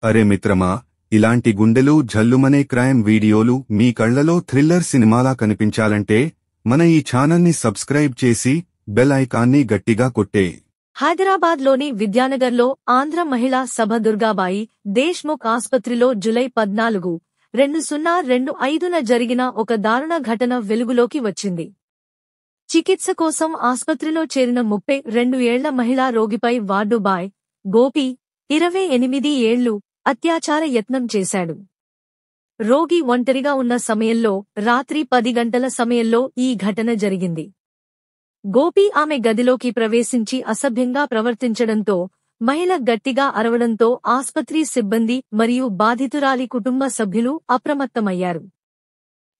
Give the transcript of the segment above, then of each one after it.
అరే మిత్రమా, ఇలాంటి గుండెలు జల్లుమనే క్రైమ్ వీడియోలు మీ కళ్లలో థ్రిల్లర్ సినిమాలా కనిపించాలంటే మన ఈ ఛానల్ని సబ్స్క్రైబ్ చేసి బెల్ ఐకాన్ని గట్టిగా కొట్టే. హైదరాబాద్లోని విద్యానగర్లో ఆంధ్ర మహిళా సభ దుర్గాబాయి దేశ్ముఖ్ ఆస్పత్రిలో జూలై 14, 2025న జరిగిన ఒక దారుణ ఘటన వెలుగులోకి వచ్చింది. చికిత్స కోసం ఆస్పత్రిలో చేరిన 32 ఏళ్ల మహిళా రోగిపై వార్డు బాయ్ గోపి 28 ఏళ్లు అత్యాచార యత్నం చేశాడు. రోగి ఒంటరిగా ఉన్న సమయంలో రాత్రి 10 గంటల సమయంలో ఈ ఘటన జరిగింది. గోపి ఆమె గదిలోకి ప్రవేశించి అసభ్యంగా ప్రవర్తించడంతో మహిళ గట్టిగా అరవడంతో ఆస్పత్రి సిబ్బంది మరియు బాధితురాలి కుటుంబ సభ్యులు అప్రమత్తమయ్యారు.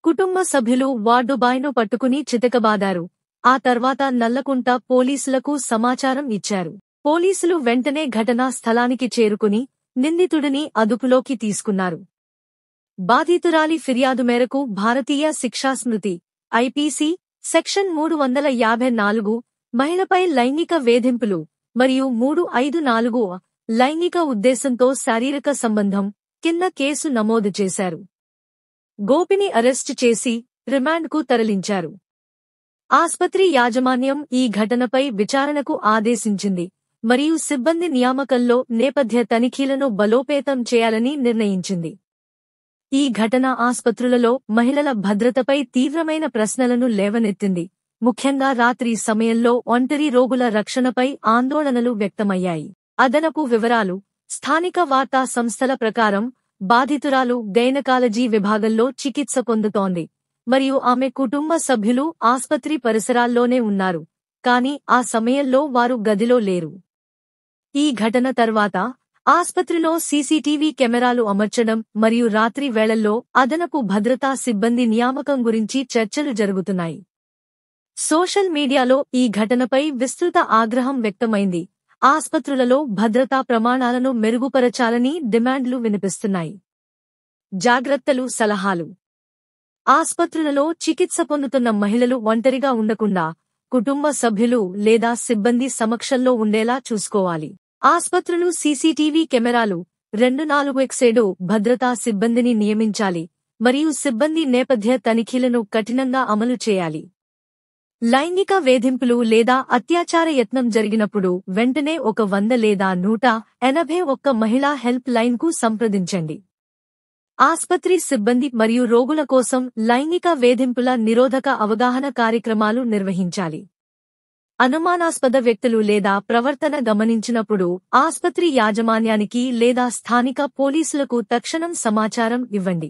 కుటుంబ సభ్యులు వార్డు బాయ్ను పట్టుకుని చితకబాదారు. ఆ తర్వాత నల్లకుంట పోలీసులకు సమాచారం ఇచ్చారు. పోలీసులు వెంటనే ఘటనా స్థలానికి చేరుకుని నిందితుడిని అదుపులోకి తీసుకున్నారు. బాధితురాలి ఫిర్యాదు మేరకు భారతీయ శిక్షాస్మృతి ఐపీసీ సెక్షన్ 354 మహిళపై లైంగిక వేధింపులు మరియు 354 లైంగిక ఉద్దేశంతో శారీరక సంబంధం కింద కేసు నమోదు చేశారు. గోపిని అరెస్టు చేసి రిమాండ్కు తరలించారు. ఆస్పత్రి యాజమాన్యం ఈ ఘటనపై విచారణకు ఆదేశించింది మరియు సిబ్బంది నియామకంలో నేపథ్య తనిఖీలను బలోపేతం చేయాలని నిర్ణయించింది. ఈ ఘటన ఆస్పత్రులలో మహిళల భద్రతపై తీవ్రమైన ప్రశ్నలను లేవనెత్తింది. ముఖ్యంగా రాత్రి సమయంలో ఒంటరి రోగుల రక్షణపై ఆందోళనలు వ్యక్తమయ్యాయి. అదనపు వివరాలు: స్థానిక వార్తా సంస్థల ప్రకారం బాధితురాలు గైనకాలజీ విభాగంలో చికిత్స పొందుతోంది మరియు ఆమె కుటుంబ సభ్యులు ఆస్పత్రి పరిసరాల్లోనే ఉన్నారు, కానీ ఆ సమయంలో వారు గదిలో లేరు. ఈ ఘటన తర్వాత ఆస్పత్రిలో సీసీటీవీ కెమెరాలు అమర్చడం మరియు రాత్రి వేళల్లో అదనపు భద్రతా సిబ్బంది నియామకం గురించి చర్చలు జరుగుతున్నాయి. సోషల్ మీడియాలో ఈ ఘటనపై విస్తృత ఆగ్రహం వ్యక్తమైంది. ఆస్పత్రులలో భద్రతా ప్రమాణాలను మెరుగుపరచాలని డిమాండ్లు వినిపిస్తున్నాయి. జాగ్రత్తలు, సలహాలు: ఆస్పత్రులలో చికిత్స పొందుతున్న మహిళలు ఒంటరిగా ఉండకుండా కుటుంబ సభ్యులు లేదా సిబ్బంది సమక్షంలో ఉండేలా చూసుకోవాలి. ఆస్పత్రులు సీసీటీవీ కెమెరాలు, 24x7 భద్రతా సిబ్బందిని నియమించాలి మరియు సిబ్బంది నేపథ్య తనిఖీలను కఠినంగా అమలు చేయాలి. లైంగిక వేధింపులు లేదా అత్యాచార యత్నం జరిగినప్పుడు వెంటనే 100 లేదా 181 మహిళా హెల్ప్ లైన్కు సంప్రదించండి. ఆస్పత్రి సిబ్బంది మరియు రోగుల కోసం లైంగిక వేధింపుల నిరోధక అవగాహన కార్యక్రమాలు నిర్వహించాలి. అనుమానాస్పద వ్యక్తులు లేదా ప్రవర్తన గమనించినప్పుడు ఆస్పత్రి యాజమాన్యానికి లేదా స్థానిక పోలీసులకు తక్షణం సమాచారం ఇవ్వండి.